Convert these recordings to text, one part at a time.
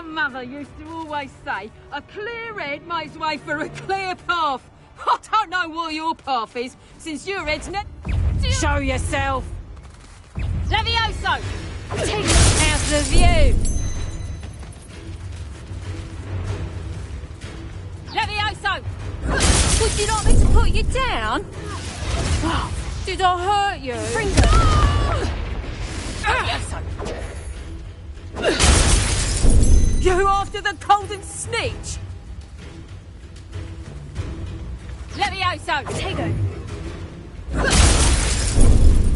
mother used to always say, a clear head makes way for a clear path. I don't know what your path is, since your head's Show yourself! Levioso! Take how's the view? Levioso! Would you like me to put you down? Oh, did I hurt you? Fringo! Levioso! You after the golden snitch? Levioso! Tego!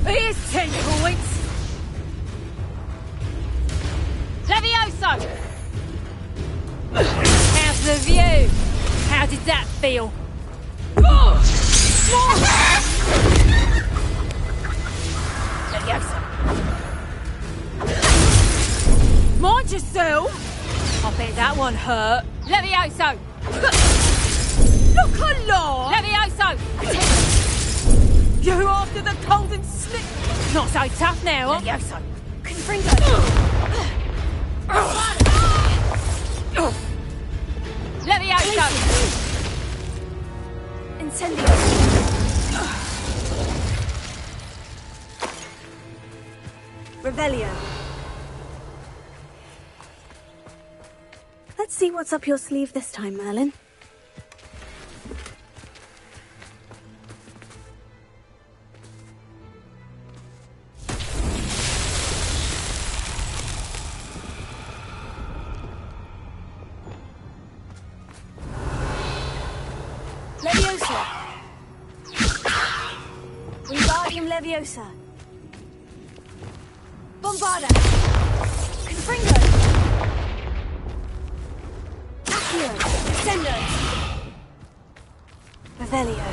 Here's 10 points! Levioso! How's the view? How did that feel? Levioso! Mind yourself! I bet that one hurt. Levioso! Look alive! Levioso! You after the golden slip? Not so tough now, huh? Levioso! Confringo! Levioso! Incendio! Revelio. Let's see what's up your sleeve this time, Merlin. Leviosa! Wingardium Leviosa! Bombarda! Confringo! Accio! Descendo! Revelio!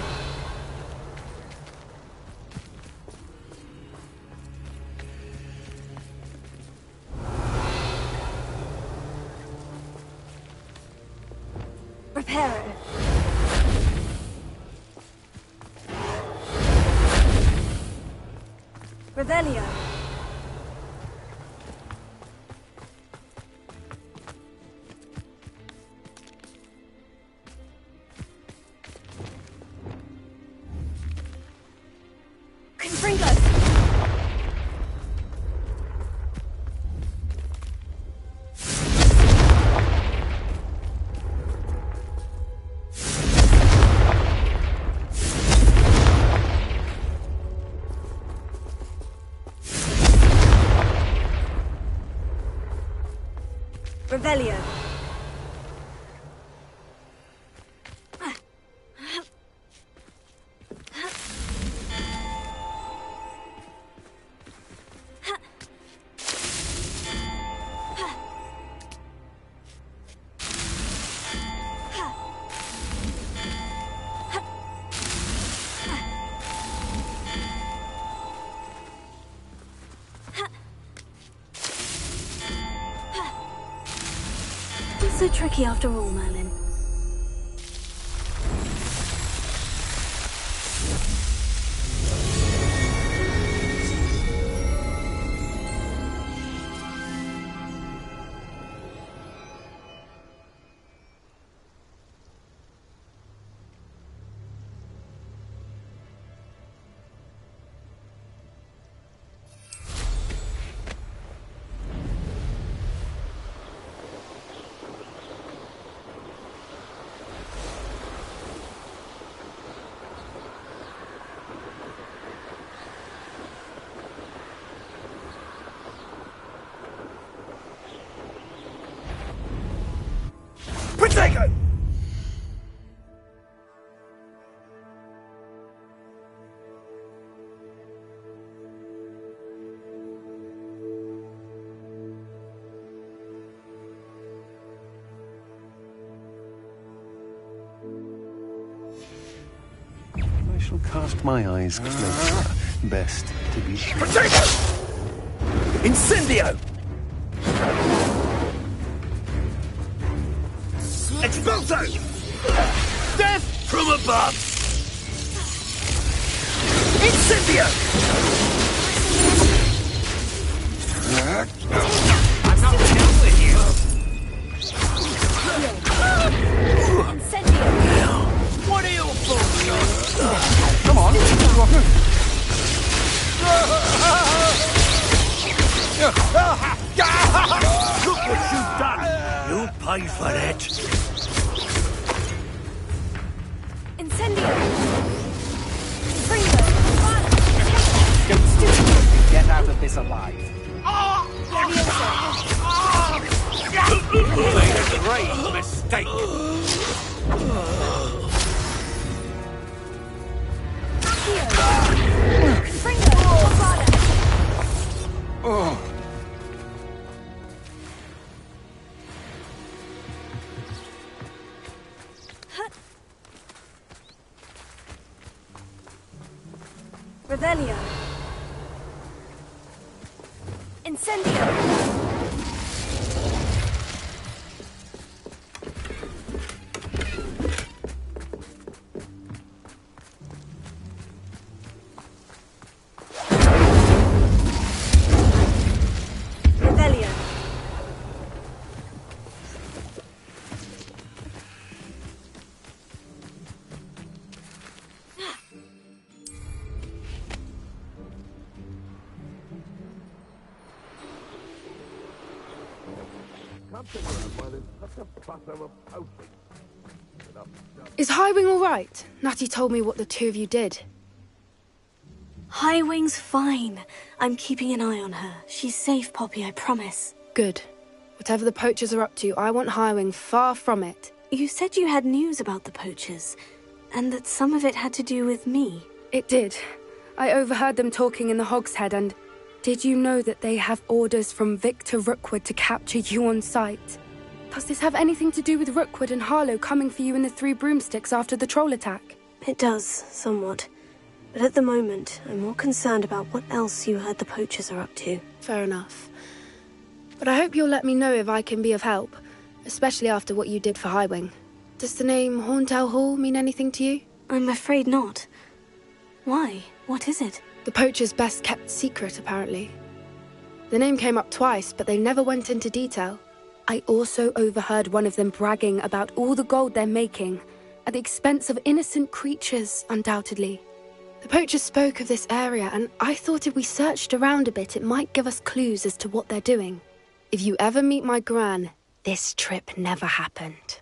Reparo! Revelio! Confringo! Revelio. So tricky after all, Merlin. Protego! I shall cast my eyes closer. Best to be sure. Protego! Incendio! Expulso! Death from above! Incendio! I'm not done with you! Come on, you are good. Look what you've done! You'll pay for it! Incendio! Confringo! Get out of this alive. You made a grave mistake! Revelio. Incendio. Revelio. Is Highwing all right? Natty told me what the two of you did. Highwing's fine. I'm keeping an eye on her. She's safe, Poppy, I promise. Good. Whatever the poachers are up to, I want Highwing far from it. You said you had news about the poachers, and that some of it had to do with me. It did. I overheard them talking in the Hogshead, and did you know that they have orders from Victor Rookwood to capture you on sight? Does this have anything to do with Rookwood and Harlow coming for you in the Three Broomsticks after the troll attack? It does, somewhat. But at the moment, I'm more concerned about what else you heard the poachers are up to. Fair enough. But I hope you'll let me know if I can be of help, especially after what you did for Highwing. Does the name Horntail Hall mean anything to you? I'm afraid not. Why? What is it? The poachers' best-kept secret, apparently. The name came up twice, but they never went into detail. I also overheard one of them bragging about all the gold they're making, at the expense of innocent creatures, undoubtedly. The poachers spoke of this area, and I thought if we searched around a bit, it might give us clues as to what they're doing. If you ever meet my Gran, this trip never happened.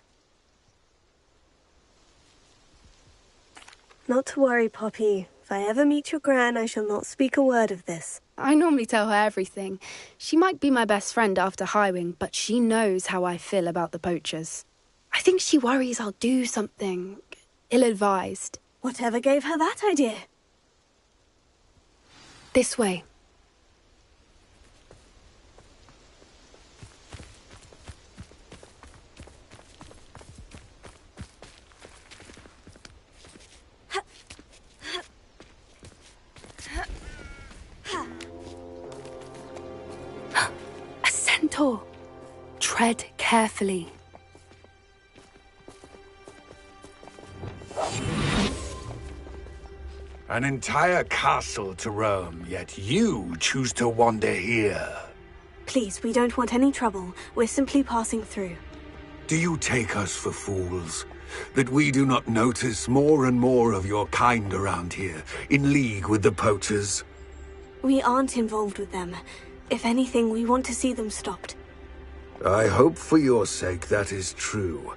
Not to worry, Poppy. If I ever meet your Gran, I shall not speak a word of this. I normally tell her everything. She might be my best friend after Highwing, but she knows how I feel about the poachers. I think she worries I'll do something ill-advised. Whatever gave her that idea? This way. A centaur. Tread carefully. An entire castle to roam, yet you choose to wander here. Please, we don't want any trouble. We're simply passing through. Do you take us for fools? That we do not notice more and more of your kind around here, in league with the poachers? We aren't involved with them. If anything, we want to see them stopped. I hope for your sake that is true.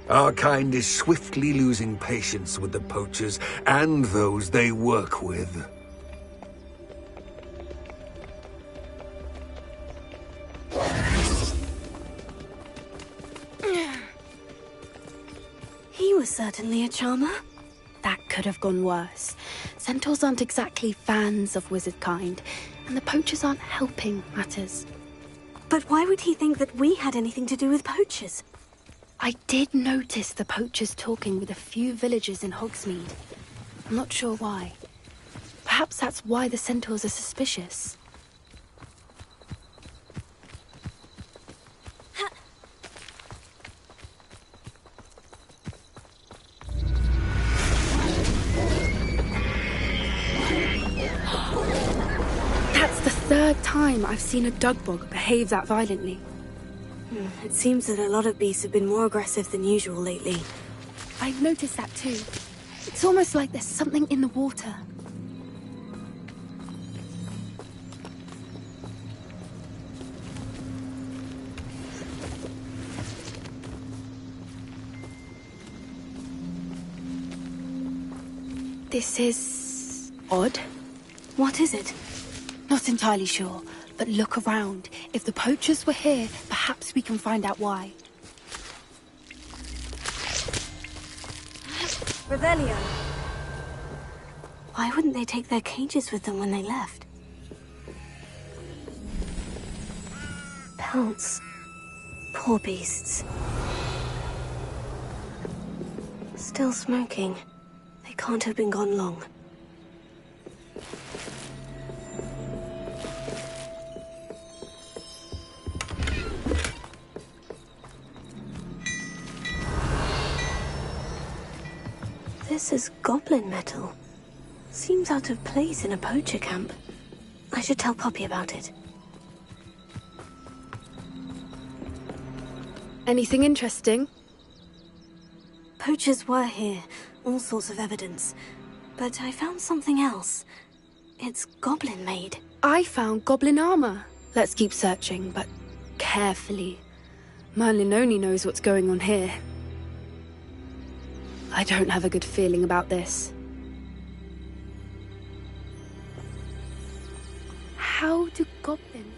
Our kind is swiftly losing patience with the poachers and those they work with. He was certainly a charmer. That could have gone worse. Centaurs aren't exactly fans of wizard kind, and the poachers aren't helping matters. But why would he think that we had anything to do with poachers? I did notice the poachers talking with a few villagers in Hogsmeade. I'm not sure why. Perhaps that's why the centaurs are suspicious. That's the third time I've seen a dugbog behave that violently. It seems that a lot of beasts have been more aggressive than usual lately. I've noticed that too. It's almost like there's something in the water. This is odd. What is it? Not entirely sure, but look around. If the poachers were here, perhaps we can find out why. Revelio. Why wouldn't they take their cages with them when they left? Pelts. Poor beasts. Still smoking. They can't have been gone long. This is goblin metal. Seems out of place in a poacher camp. I should tell Poppy about it. Anything interesting? Poachers were here, all sorts of evidence. But I found something else. It's goblin-made. I found goblin armor. Let's keep searching, but carefully. Merlin only knows what's going on here. I don't have a good feeling about this. How do goblins...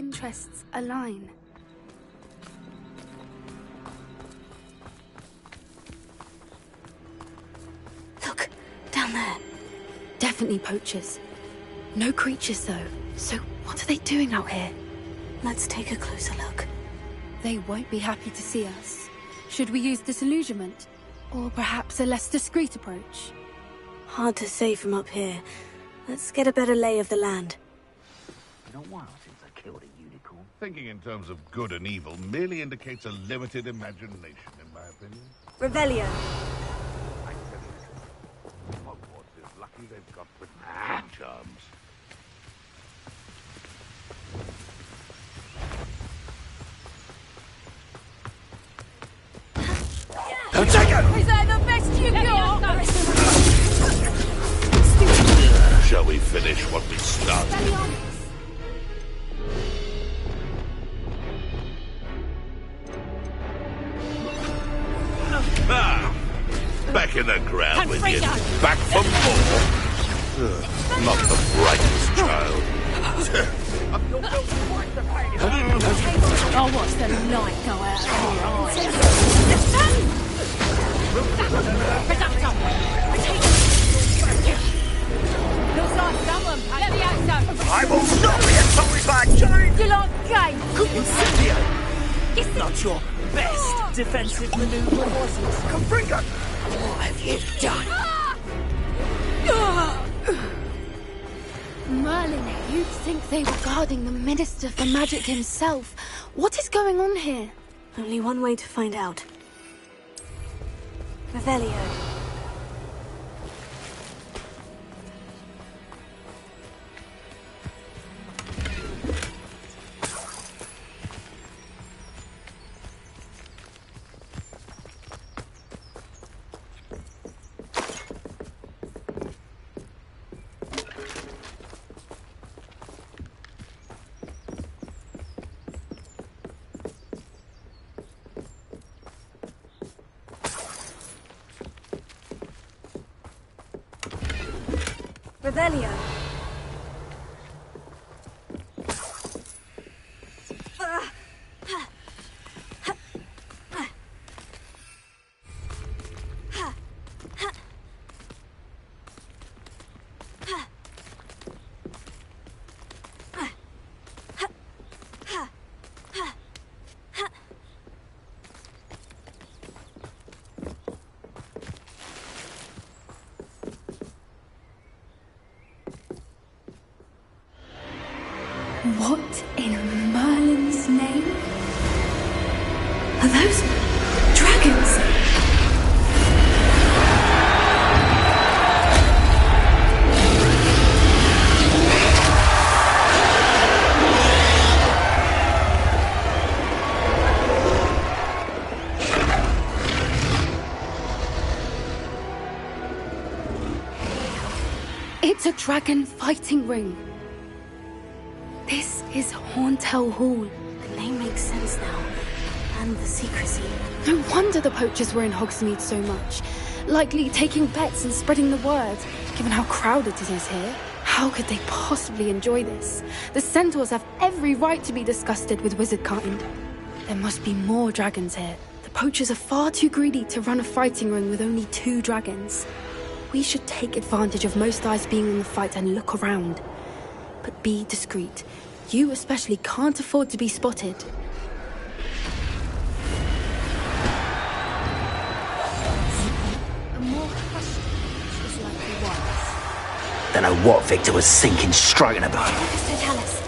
interests align. Look, down there. Definitely poachers. No creatures, though. So what are they doing out here? Let's take a closer look. They won't be happy to see us. Should we use disillusionment? Or perhaps a less discreet approach? Hard to say from up here. Let's get a better lay of the land. It's been a while since I killed a unicorn. Thinking in terms of good and evil merely indicates a limited imagination, in my opinion. Revelio. I tell you, Hogwarts is lucky they've got with charms. Is that the best you got? Shall we finish what we started? Back in the ground with you. Back for more. Not the brightest child. I'll watch the light go out of your eyes. Looks like someone paid the outside. I will not be assaulted by a giant You like game? incendio! Not your best defensive maneuver, was it? Confringo! What have you done? Merlin, you'd think they were guarding the Minister for Magic himself. What is going on here? Only one way to find out. Revelio. Revelio. What in Merlin's name? Are those dragons? It's a dragon fighting ring. This is Horntail Hall. The name makes sense now. And the secrecy. No wonder the poachers were in Hogsmeade so much. Likely taking bets and spreading the word, given how crowded it is here. How could they possibly enjoy this? The centaurs have every right to be disgusted with wizard kind. There must be more dragons here. The poachers are far too greedy to run a fighting ring with only 2 dragons. We should take advantage of most eyes being in the fight and look around. But be discreet. You especially can't afford to be spotted. A more hushed is likely wise. Don't know what Victor was thinking, striking about. So tell us.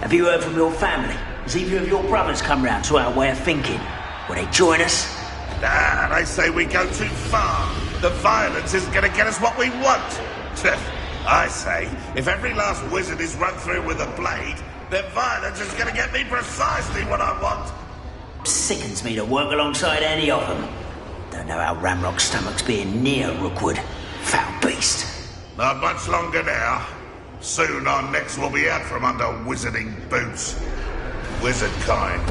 Have you heard from your family? Has either of your brothers come round to our way of thinking? Will they join us? Ah, they say we go too far. The violence isn't going to get us what we want. I say, if every last wizard is run through with a blade, then violence is going to get me precisely what I want. Sickens me to work alongside any of them. Don't know how Ramrock's stomach's being near Rookwood. Foul beast. Not much longer now. Soon our necks will be out from under wizarding boots. Wizard kind.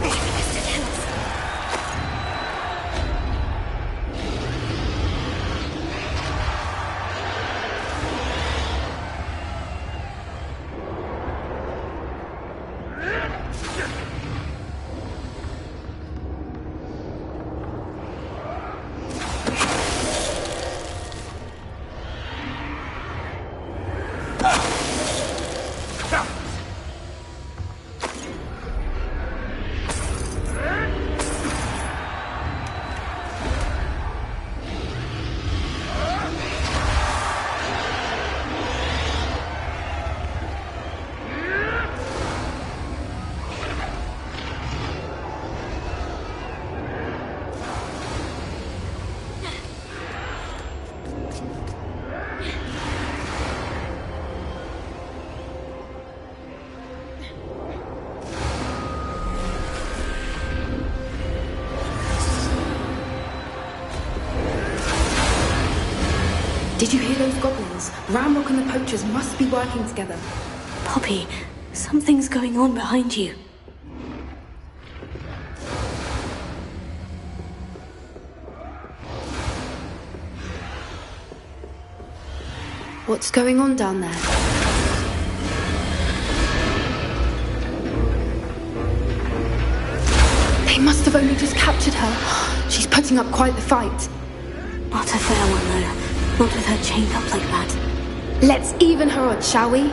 Did you hear those goblins? Ramrock and the poachers must be working together. Poppy, something's going on behind you. What's going on down there? They must have only just captured her. She's putting up quite the fight. Not a fair one, though. Not with her chained up like that. Let's even her odds, shall we?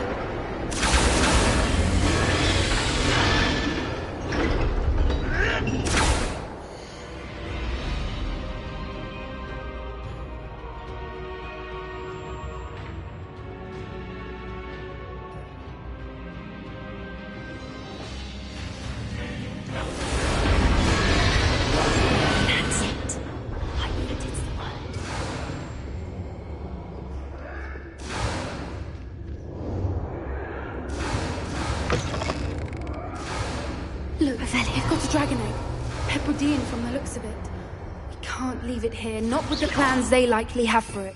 Look, they've got a dragon egg. Pepperdean from the looks of it. We can't leave it here, not with the plans they likely have for it.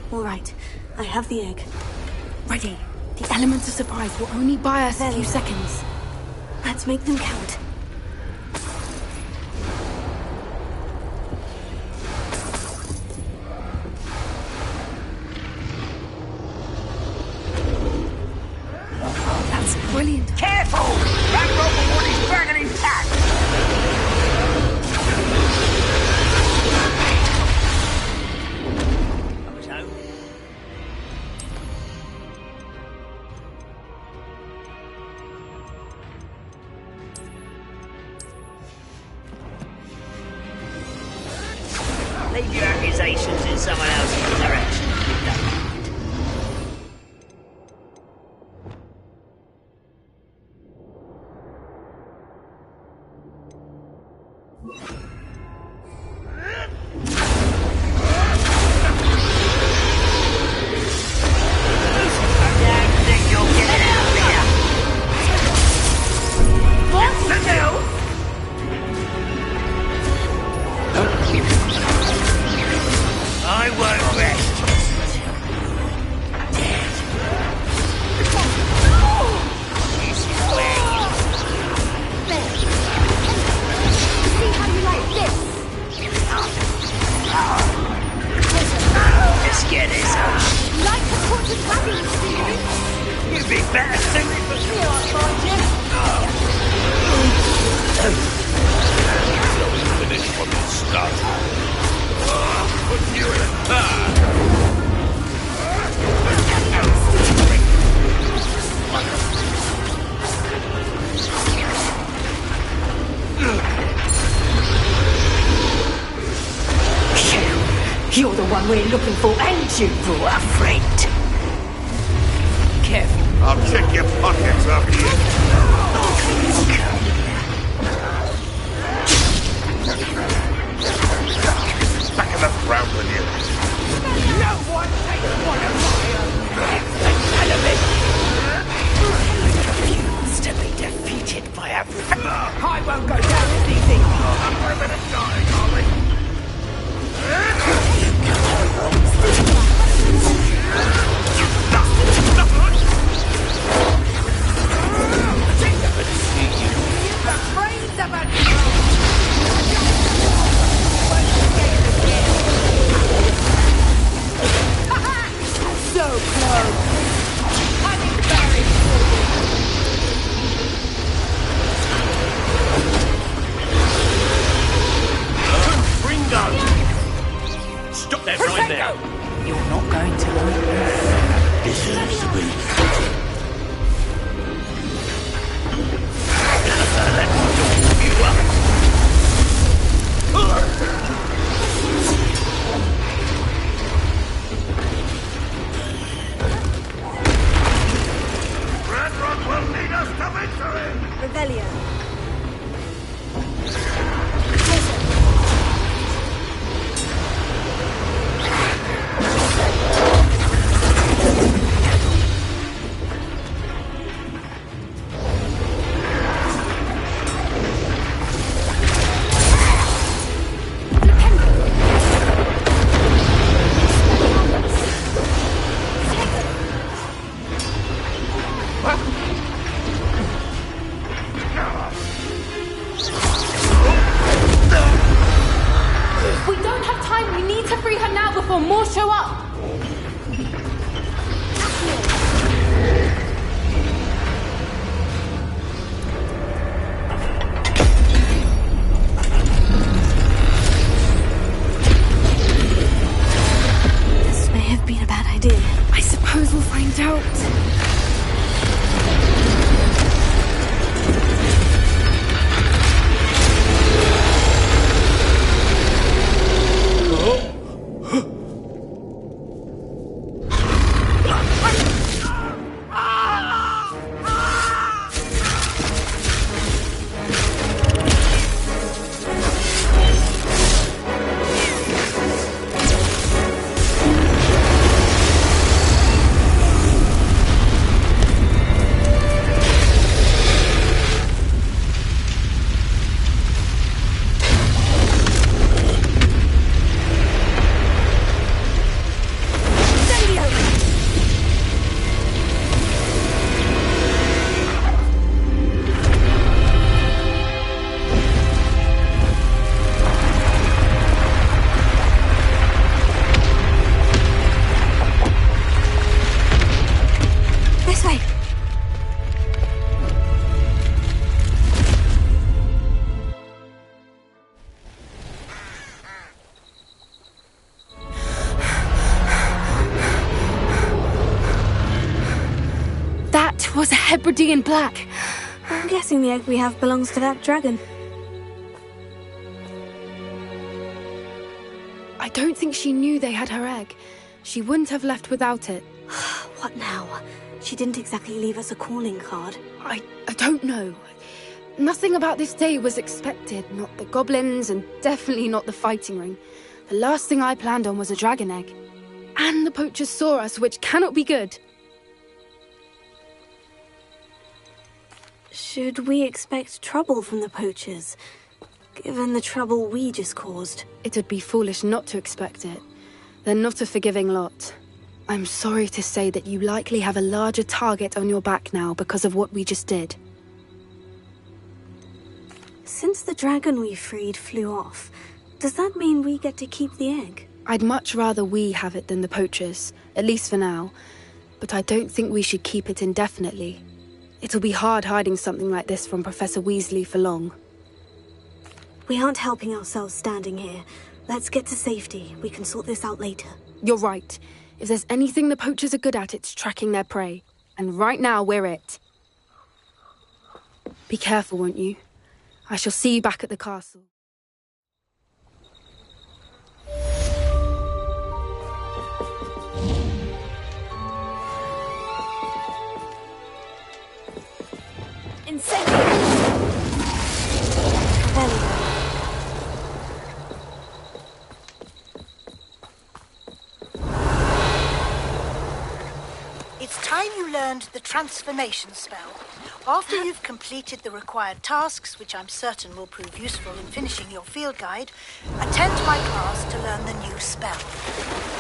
All right, I have the egg. Ready. The elements of surprise will only buy us a few seconds. Let's make them count. That's brilliant. Careful! That robot one is dragging intact! I was home. Leave your accusations in someone else's direction. I won't rest. You're the one we're looking for, and you brought a friend. Careful. I'll check your pockets after you. Back in the ground with you. No one takes one of my own. It's the element. Refuse to be defeated by a... I won't go down as easy. I'm a bit dying, are we? So close. I'm embarrassed for you. Ringo! Stop that right there. You're not going to like this. Deserves to be. Let me you up. Red Rock will lead us to victory! Revelio. We don't have time. We need to free her now before more show up. This may have been a bad idea. I suppose we'll find out. This way. That was a Hebridean black. I'm guessing the egg we have belongs to that dragon. I don't think she knew they had her egg. She wouldn't have left without it. What now? She didn't exactly leave us a calling card. I don't know. Nothing about this day was expected. Not the goblins, and definitely not the fighting ring. The last thing I planned on was a dragon egg. And the poachers saw us, which cannot be good. Should we expect trouble from the poachers, given the trouble we just caused? It would be foolish not to expect it. They're not a forgiving lot. I'm sorry to say that you likely have a larger target on your back now because of what we just did. Since the dragon we freed flew off, does that mean we get to keep the egg? I'd much rather we have it than the poachers, at least for now. But I don't think we should keep it indefinitely. It'll be hard hiding something like this from Professor Weasley for long. We aren't helping ourselves standing here. Let's get to safety. We can sort this out later. You're right. If there's anything the poachers are good at, it's tracking their prey. And right now, we're it. Be careful, won't you? I shall see you back at the castle. time you learned the transformation spell. After you've completed the required tasks, which I'm certain will prove useful in finishing your field guide, attend my class to learn the new spell.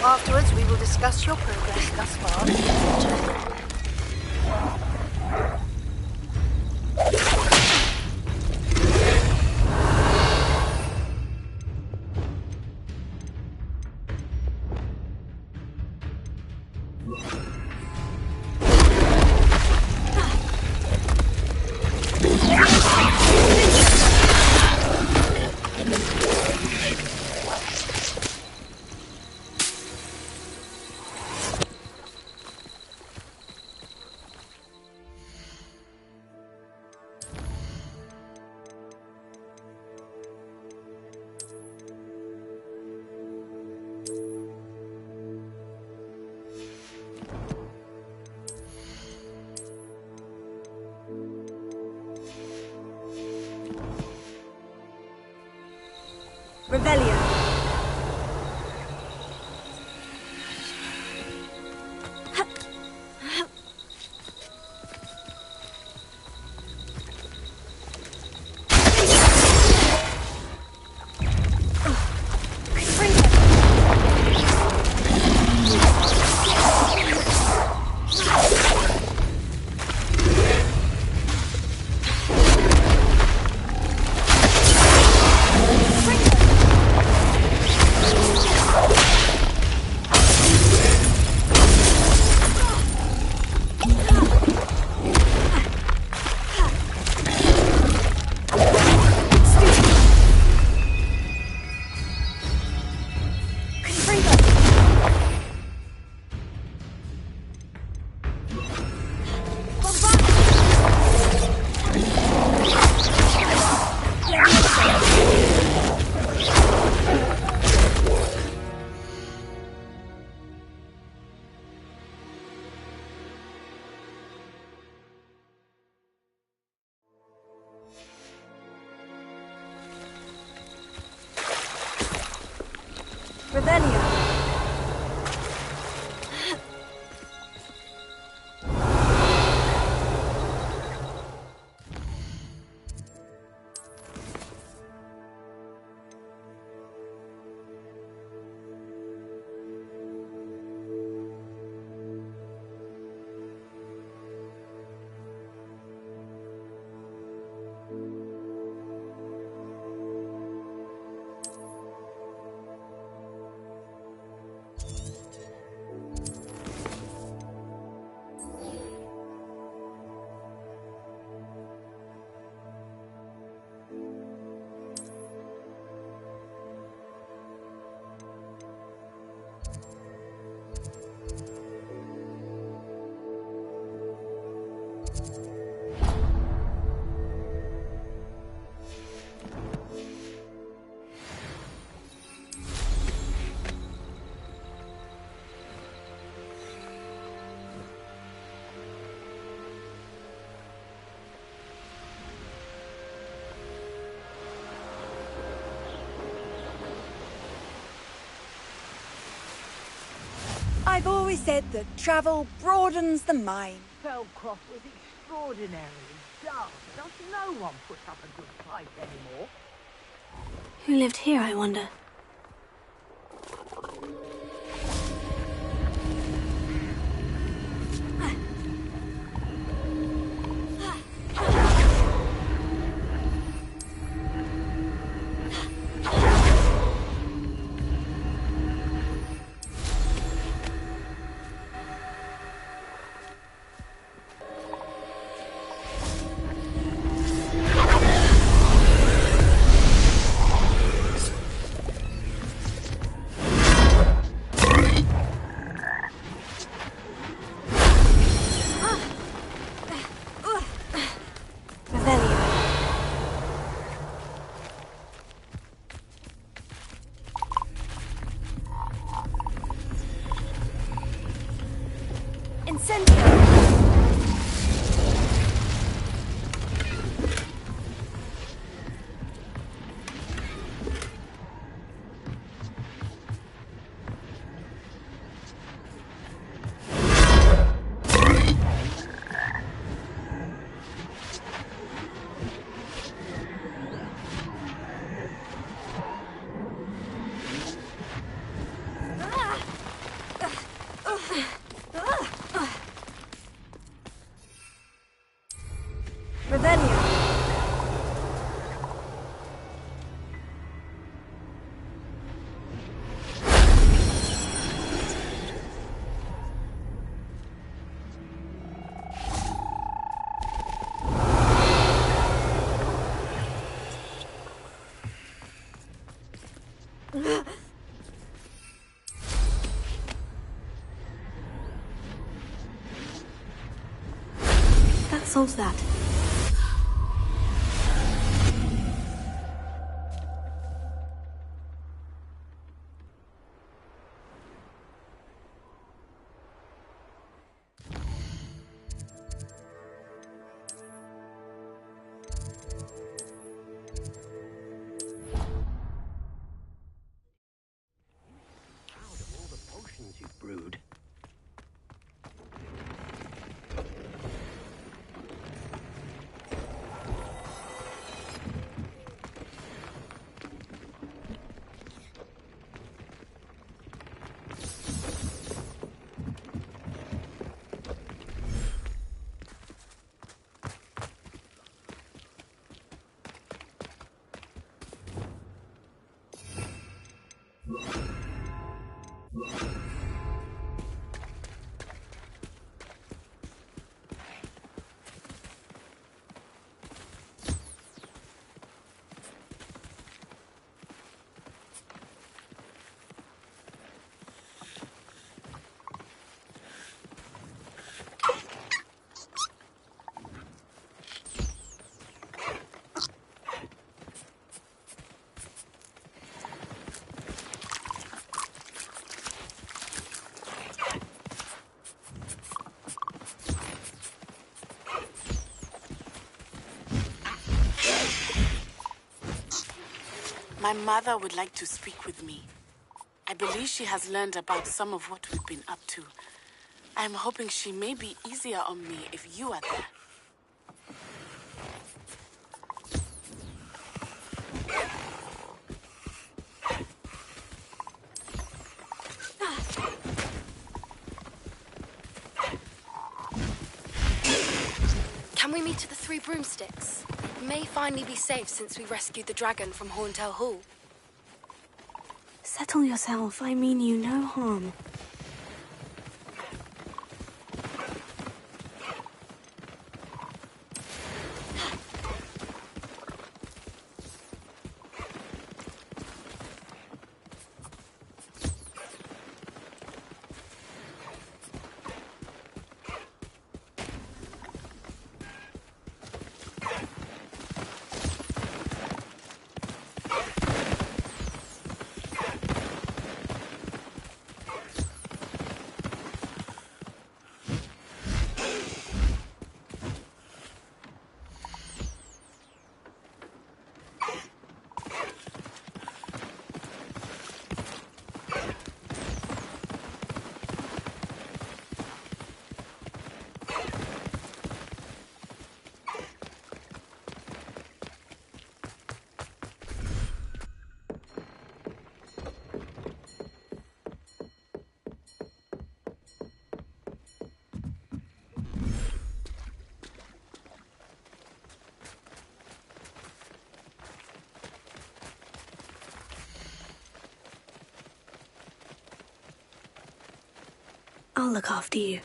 Afterwards, we will discuss your progress thus far in the Revelio. Revelio. I've always said that travel broadens the mind. Felcroft was extraordinarily dull. Does no one put up a good fight anymore? Who lived here, I wonder? That solves that. Brood. My mother would like to speak with me. I believe she has learned about some of what we've been up to. I'm hoping she may be easier on me if you are there. Can we meet at the Three Broomsticks? We may finally be safe since we rescued the dragon from Horntail Hall. Settle yourself. I mean you no harm. I'll look after you.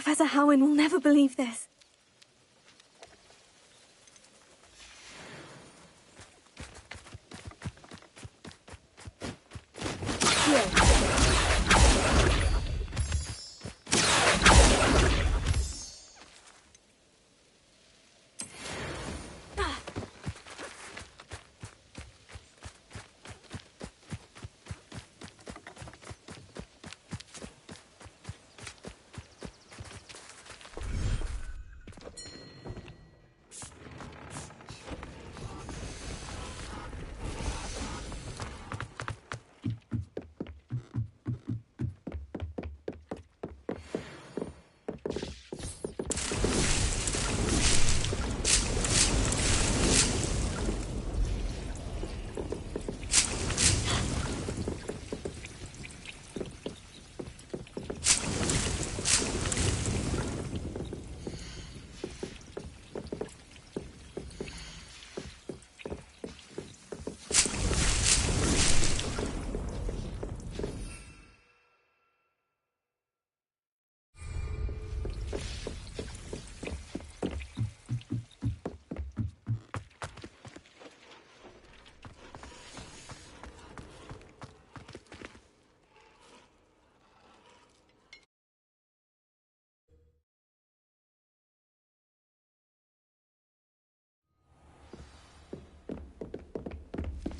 Professor Howin will never believe this.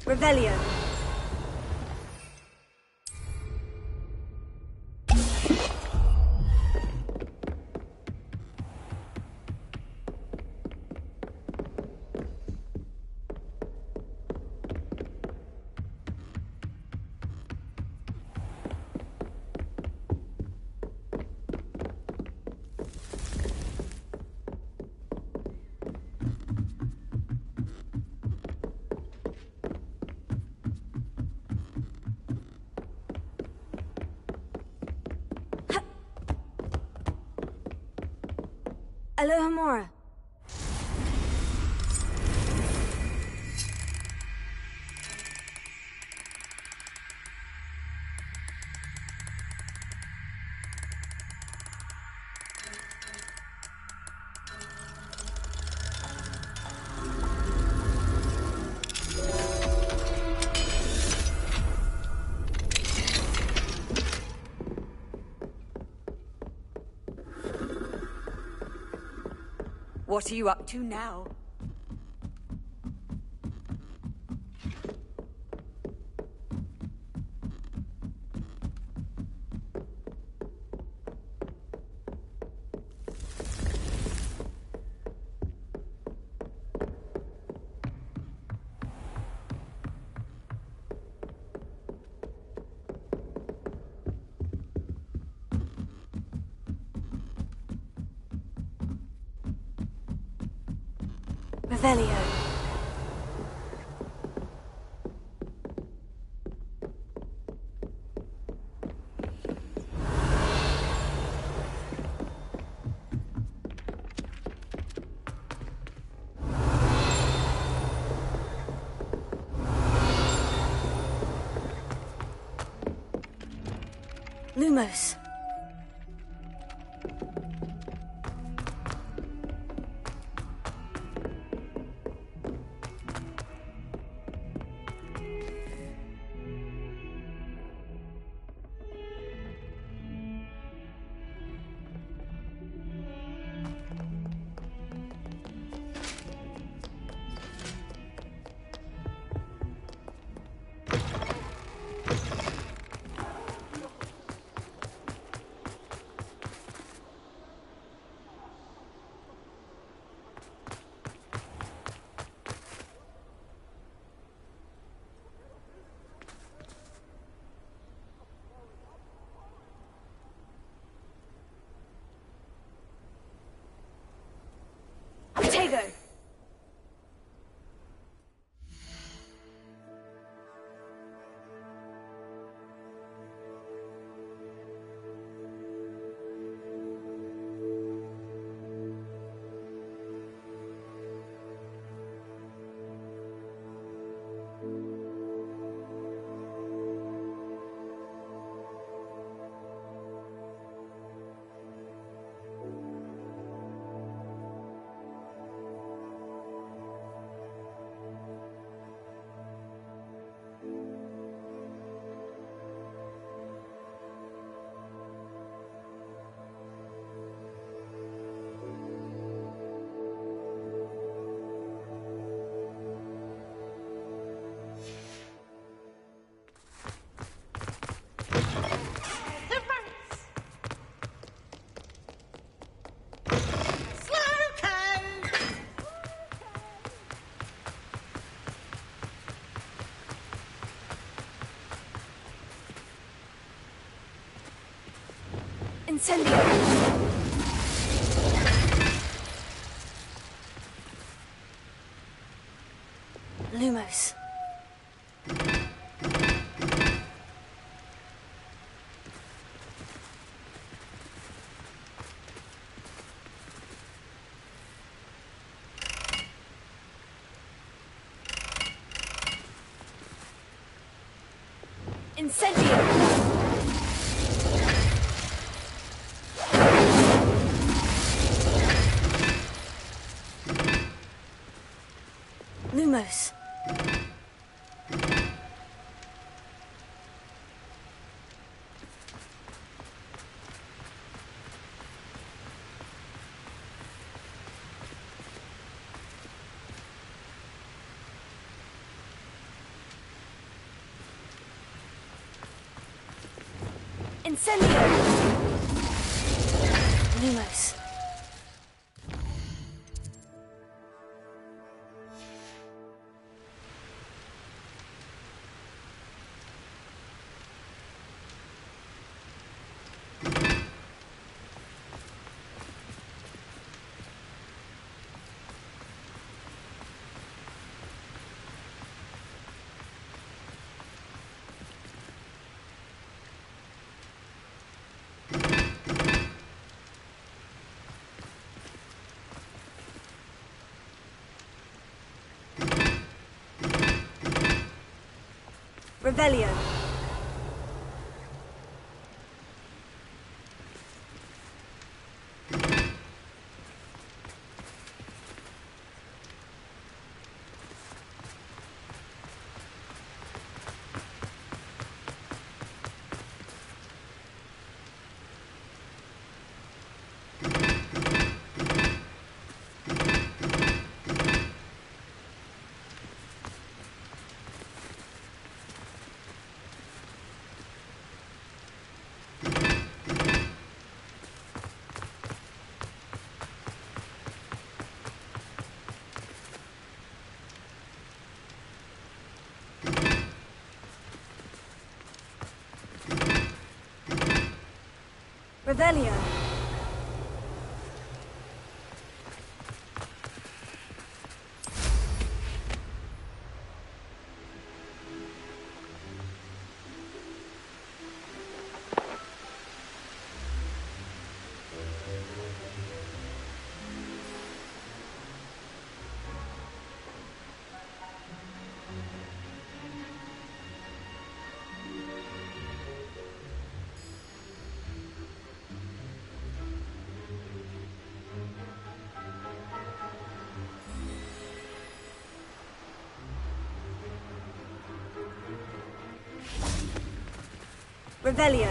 Revelio. Alohomora. What are you up to now? Revelio. Lumos. Potato. Incendio! Lumos. Incendio! Lumos. Incendio! Lumos. Revelio. Revelio. Revelio.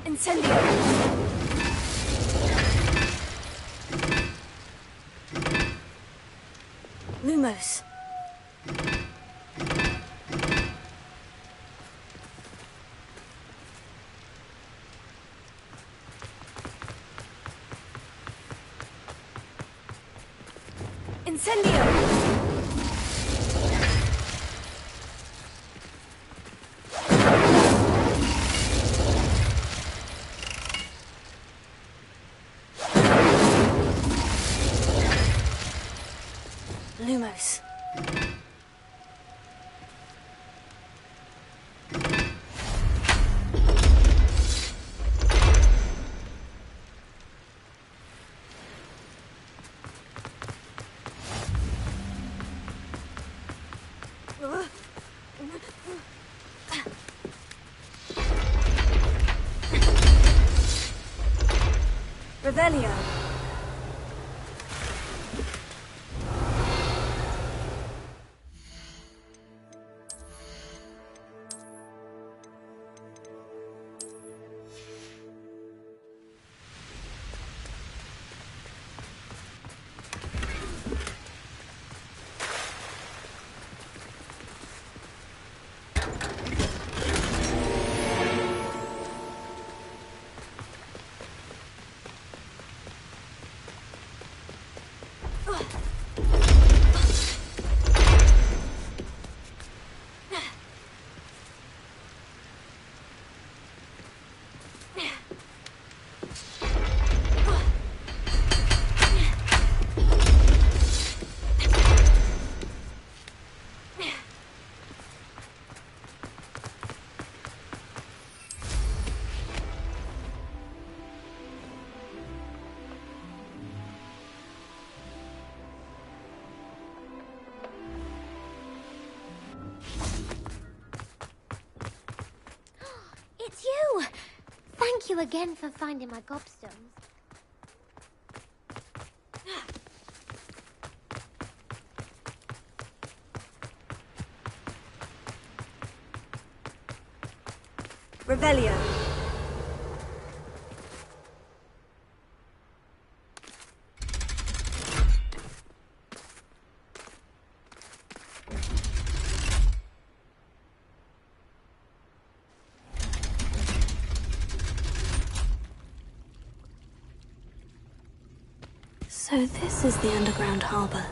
Incendio. Lumos. Incendio. Lumos. Revelio. Thank you again for finding my gobstones. Revelio. So this is the underground harbor.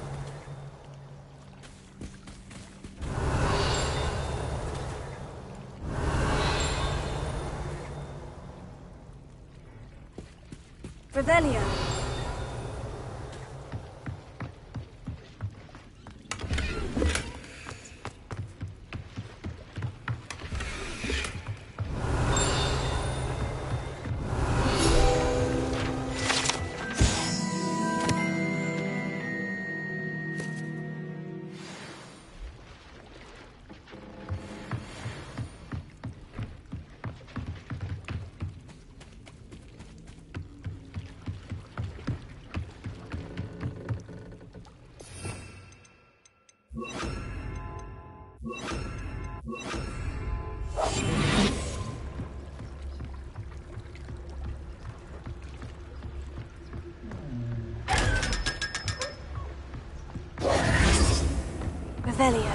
Revelio. Revelio.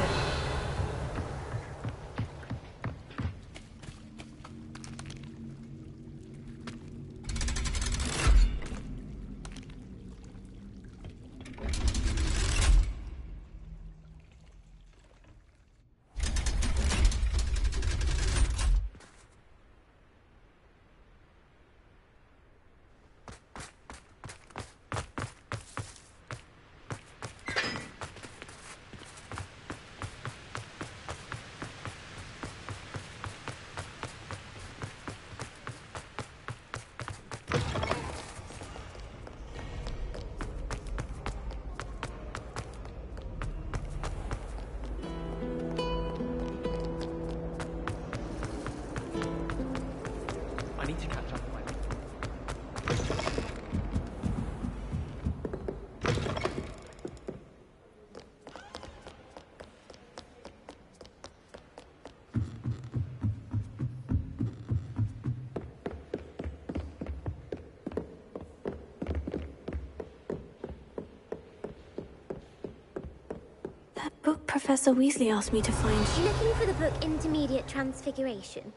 I need to catch up with my... That book Professor Weasley asked me to find. Looking for the book Intermediate Transfiguration?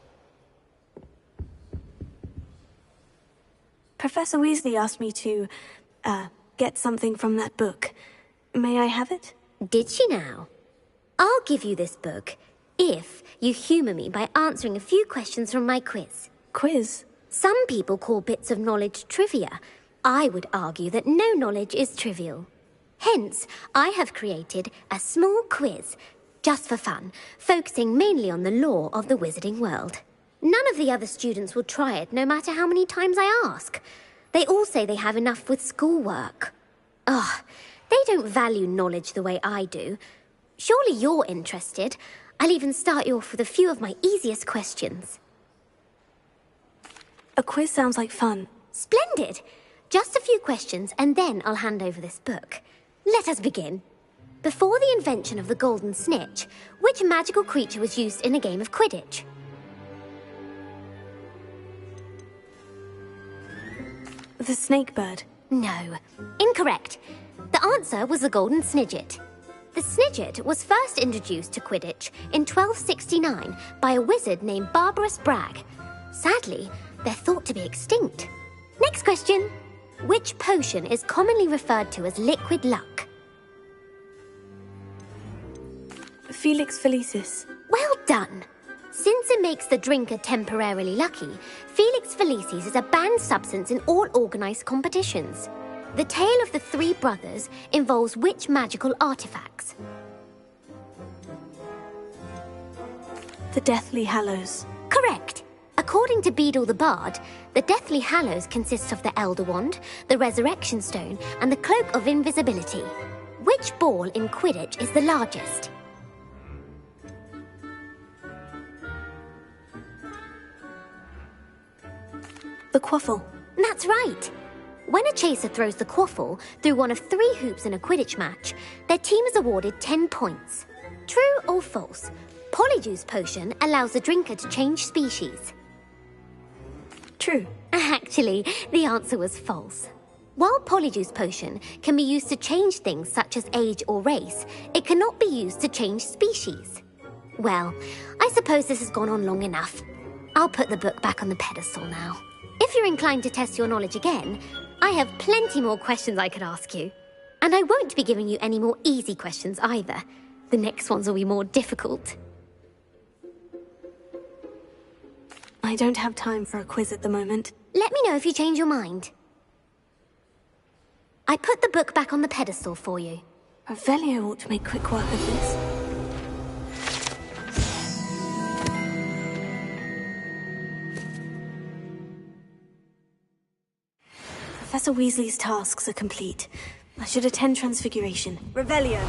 Professor Weasley asked me to, get something from that book. May I have it? Did she now? I'll give you this book if you humour me by answering a few questions from my quiz. Quiz? Some people call bits of knowledge trivia. I would argue that no knowledge is trivial. Hence, I have created a small quiz, just for fun, focusing mainly on the lore of the wizarding world. None of the other students will try it, no matter how many times I ask. They all say they have enough with schoolwork. Ugh, they don't value knowledge the way I do. Surely you're interested. I'll even start you off with a few of my easiest questions. A quiz sounds like fun. Splendid! Just a few questions, and then I'll hand over this book. Let us begin. Before the invention of the golden snitch, which magical creature was used in a game of Quidditch? The snake bird. No. Incorrect. The answer was the golden snidget. The snidget was first introduced to Quidditch in 1269 by a wizard named Barbarous Bragg. Sadly, they're thought to be extinct. Next question. Which potion is commonly referred to as liquid luck? Felix Felicis. Well done. Since it makes the drinker temporarily lucky, Felix Felicis is a banned substance in all organised competitions. The tale of the three brothers involves which magical artifacts? The Deathly Hallows. Correct. According to Beadle the Bard, the Deathly Hallows consists of the Elder Wand, the Resurrection Stone, and the Cloak of Invisibility. Which ball in Quidditch is the largest? The quaffle. That's right. When a chaser throws the quaffle through one of 3 hoops in a Quidditch match, their team is awarded 10 points. True or false? Polyjuice Potion allows the drinker to change species. True. Actually, the answer was false. While Polyjuice Potion can be used to change things such as age or race, it cannot be used to change species. Well, I suppose this has gone on long enough. I'll put the book back on the pedestal now. If you're inclined to test your knowledge again, I have plenty more questions I could ask you. And I won't be giving you any more easy questions either. The next ones will be more difficult. I don't have time for a quiz at the moment. Let me know if you change your mind. I put the book back on the pedestal for you. Revelio ought to make quick work of this. Professor Weasley's tasks are complete. I should attend Transfiguration. Revelio.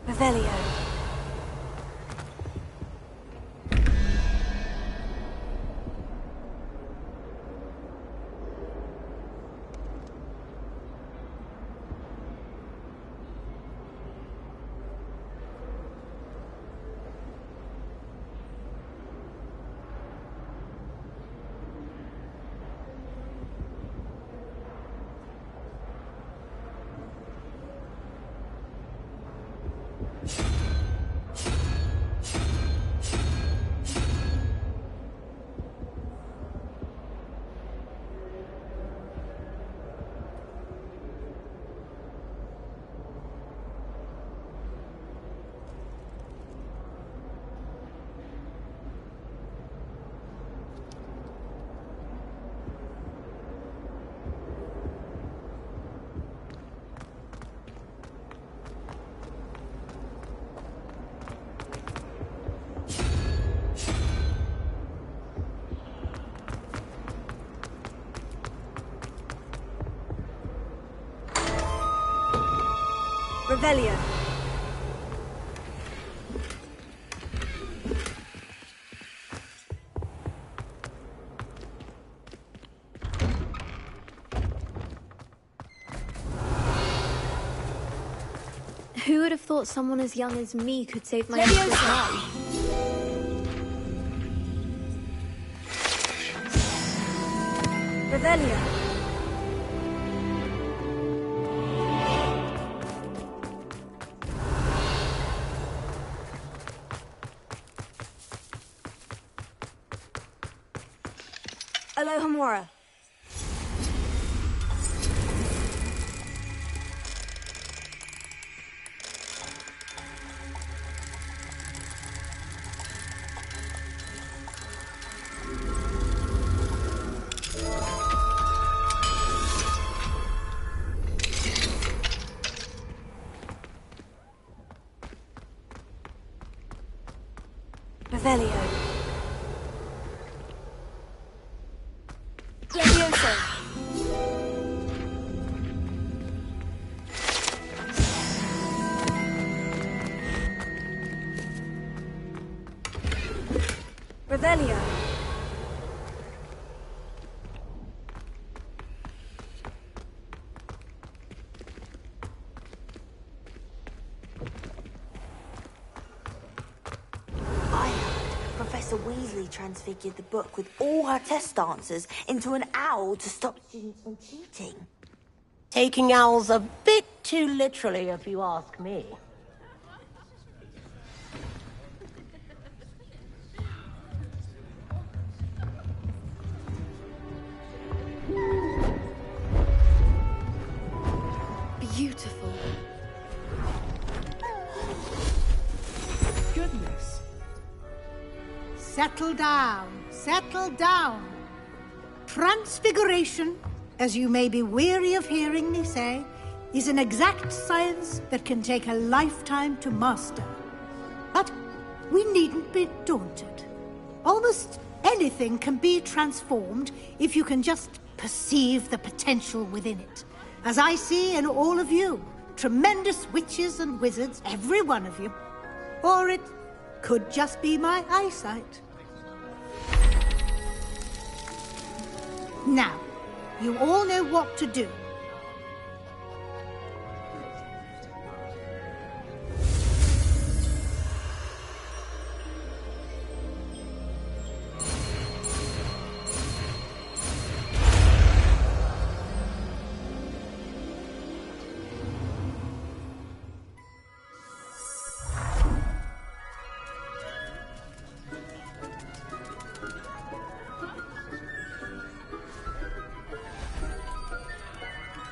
Revelio. Revelio. Who would have thought someone as young as me could save my Leviosa. life? Revelio. Alohomora. Revelio. Leviosa. Revelio. Professor Weasley transfigured the book with all her test answers into an owl to stop students from cheating. Taking owls a bit too literally, if you ask me. Beautiful. Goodness. settle down. Settle down. Transfiguration, as you may be weary of hearing me say, is an exact science that can take a lifetime to master. But we needn't be daunted. Almost anything can be transformed if you can just perceive the potential within it. As I see in all of you, tremendous witches and wizards, every one of you. Or it could just be my eyesight. Now, you all know what to do.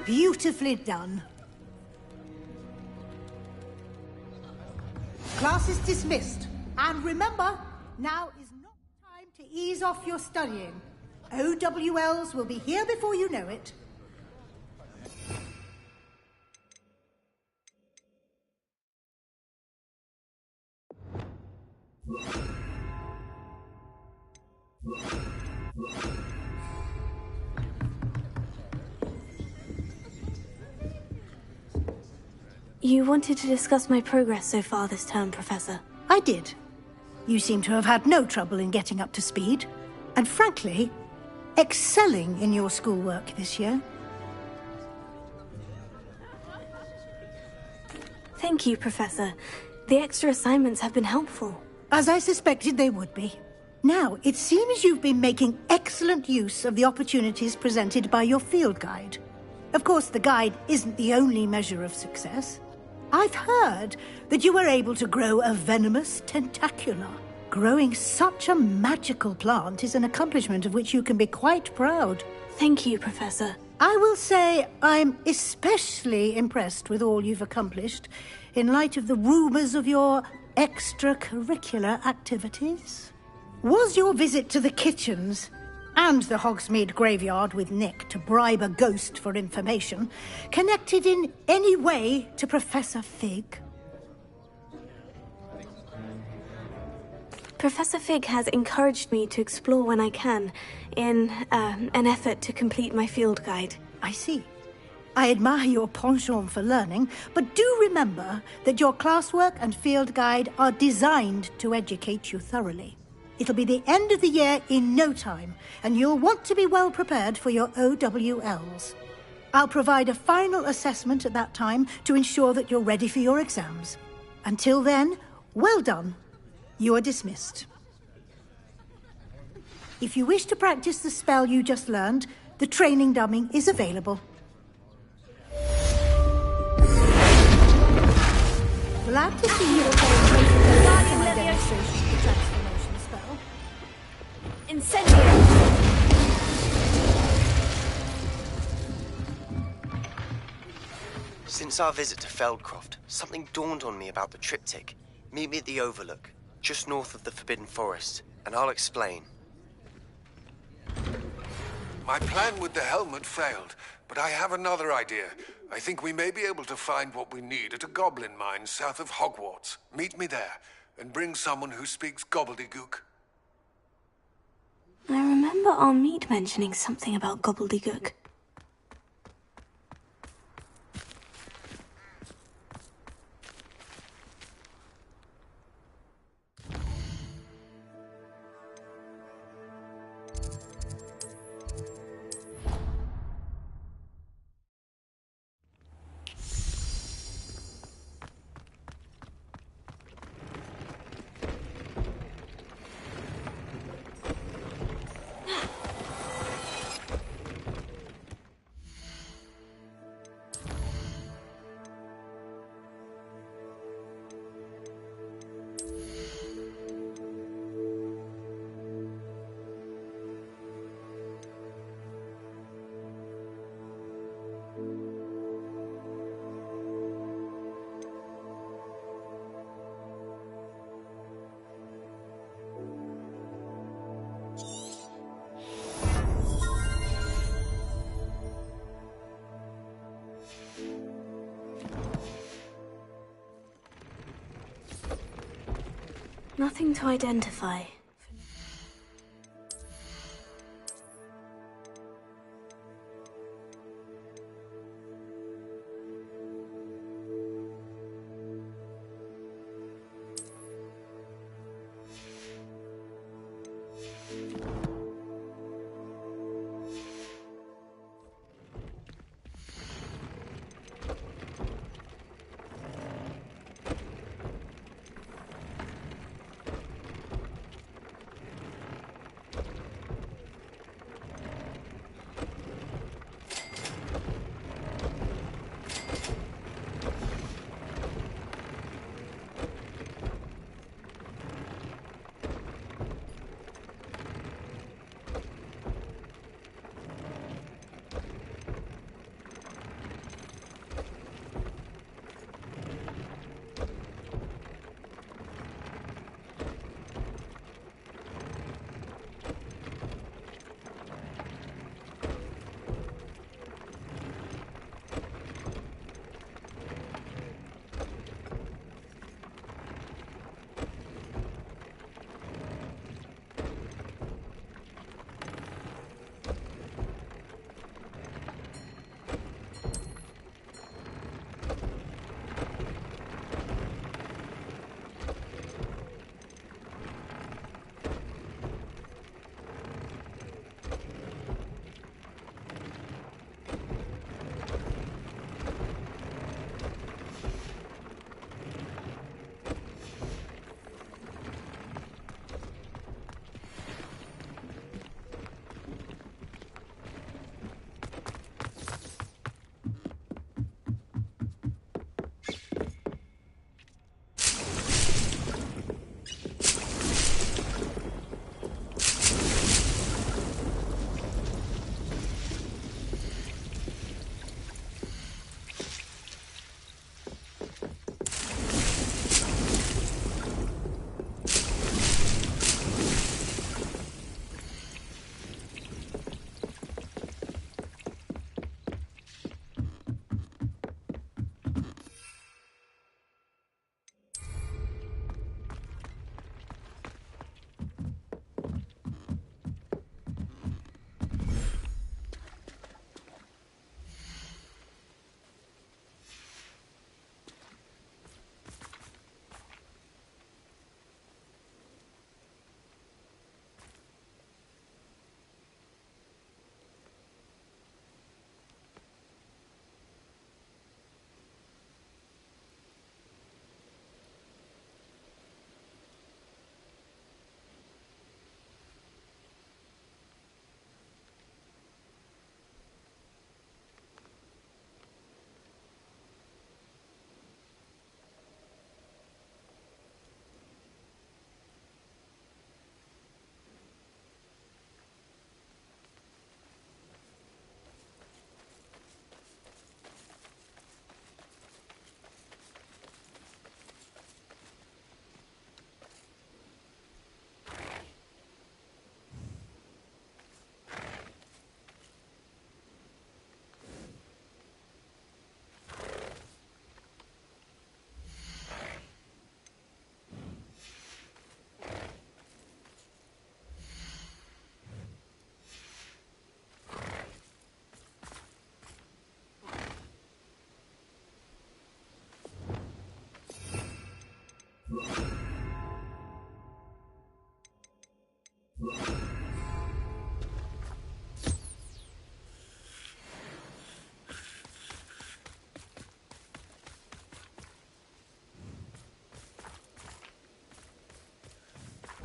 Beautifully done. Class is dismissed. And remember, now is not time to ease off your studying. OWLs will be here before you know it. You wanted to discuss my progress so far this term, Professor. I did. You seem to have had no trouble in getting up to speed. And frankly, excelling in your schoolwork this year. Thank you, Professor. The extra assignments have been helpful. As I suspected they would be. Now, it seems you've been making excellent use of the opportunities presented by your field guide. Of course, the guide isn't the only measure of success. I've heard that you were able to grow a venomous tentacula. Growing such a magical plant is an accomplishment of which you can be quite proud. Thank you, Professor. I will say I'm especially impressed with all you've accomplished in light of the rumours of your extracurricular activities. Was your visit to the kitchens and the Hogsmeade graveyard with Nick to bribe a ghost for information connected in any way to Professor Fig? Professor Fig has encouraged me to explore when I can, in an effort to complete my field guide. I see. I admire your penchant for learning, but do remember that your classwork and field guide are designed to educate you thoroughly. It'll be the end of the year in no time, and you'll want to be well prepared for your OWLs. I'll provide a final assessment at that time to ensure that you're ready for your exams. Until then, well done. You are dismissed. If you wish to practice the spell you just learned, the training dummy is available. Glad to see you're paying close attention to my demonstration of the transformation spell. Incendio! Since our visit to Feldcroft, something dawned on me about the triptych. Meet me at the Overlook, just north of the Forbidden Forest, and I'll explain. My plan with the helmet failed, but I have another idea. I think we may be able to find what we need at a goblin mine south of Hogwarts. Meet me there, and bring someone who speaks gobbledygook. I remember our meet mentioning something about gobbledygook. Nothing to identify.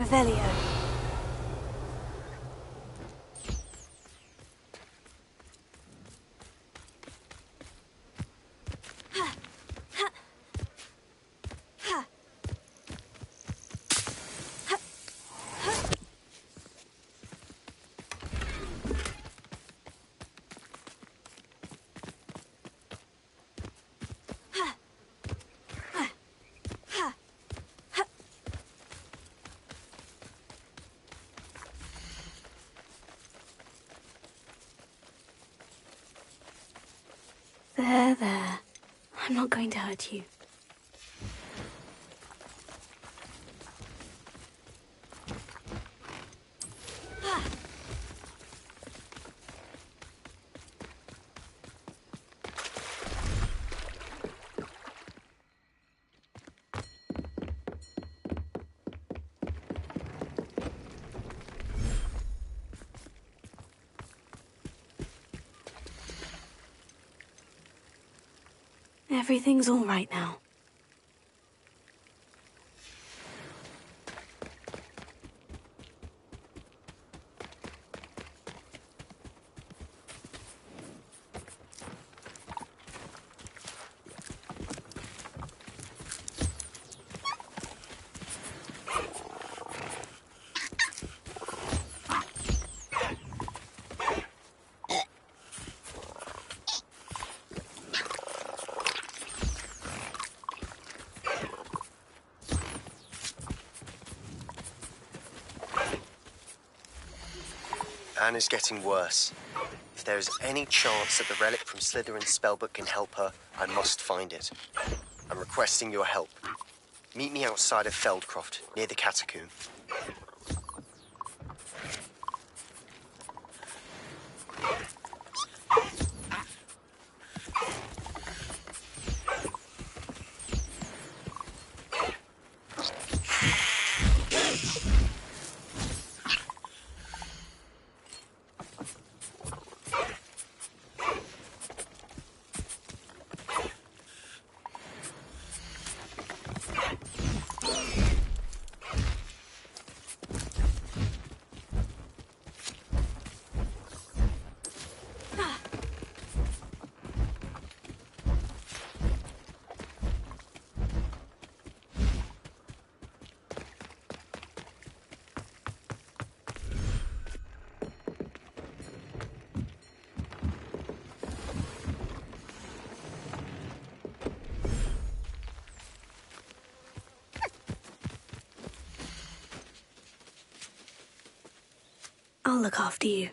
Revelio. There. I'm not going to hurt you. everything's all right now. Anne is getting worse. If there is any chance that the relic from Slytherin's spellbook can help her, I must find it. I'm requesting your help. Meet me outside of Feldcroft, near the catacomb. I'll look after you.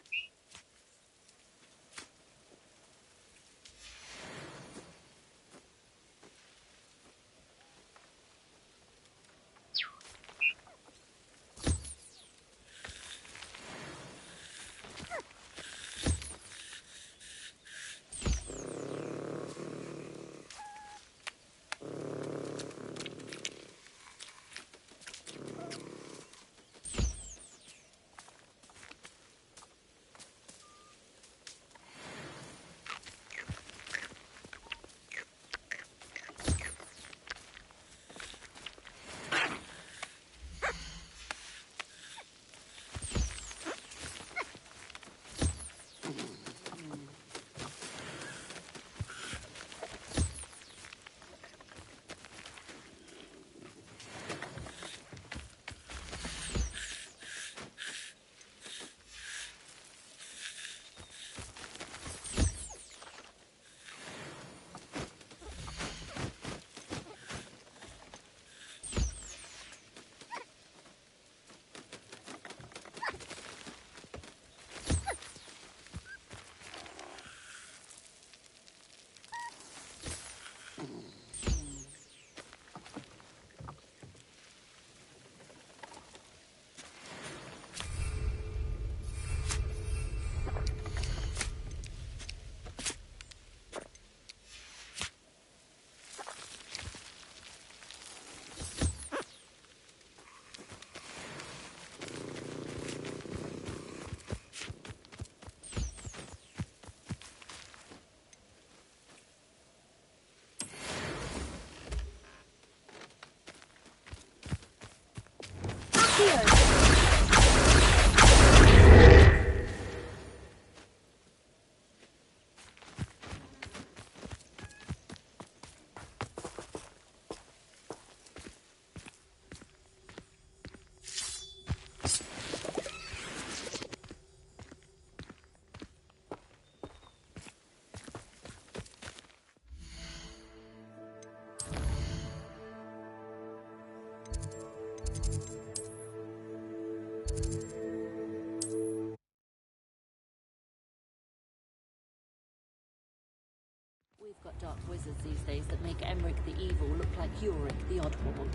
We've got dark wizards these days that make Emmerich the Evil look like Yorick the Oddball.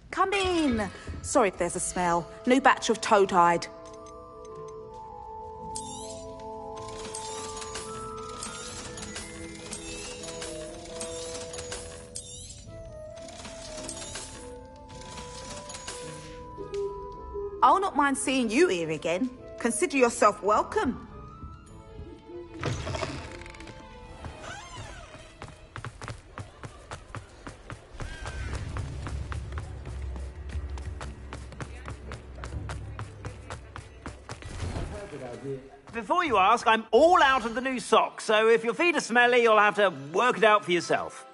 Come in! Sorry if there's a smell. New batch of toad-hide. I'll not mind seeing you here again. Consider yourself welcome. Before you ask, I'm all out of the new socks, so if your feet are smelly, you'll have to work it out for yourself.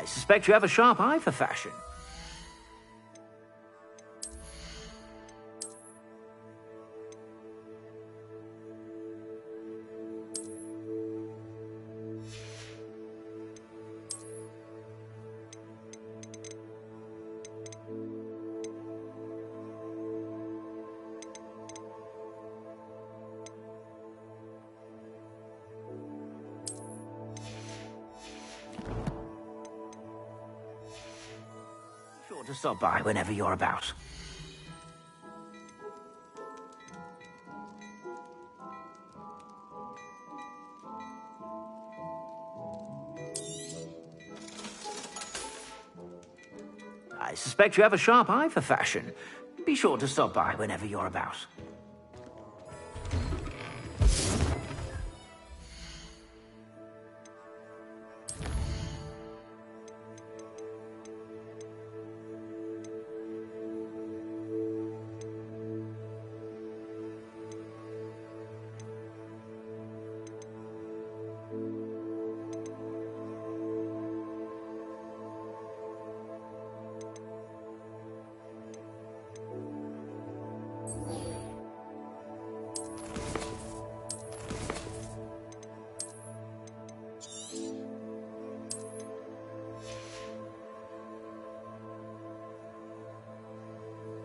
I suspect you have a sharp eye for fashion. Sure to stop by whenever you're about. I suspect you have a sharp eye for fashion. Be sure to stop by whenever you're about.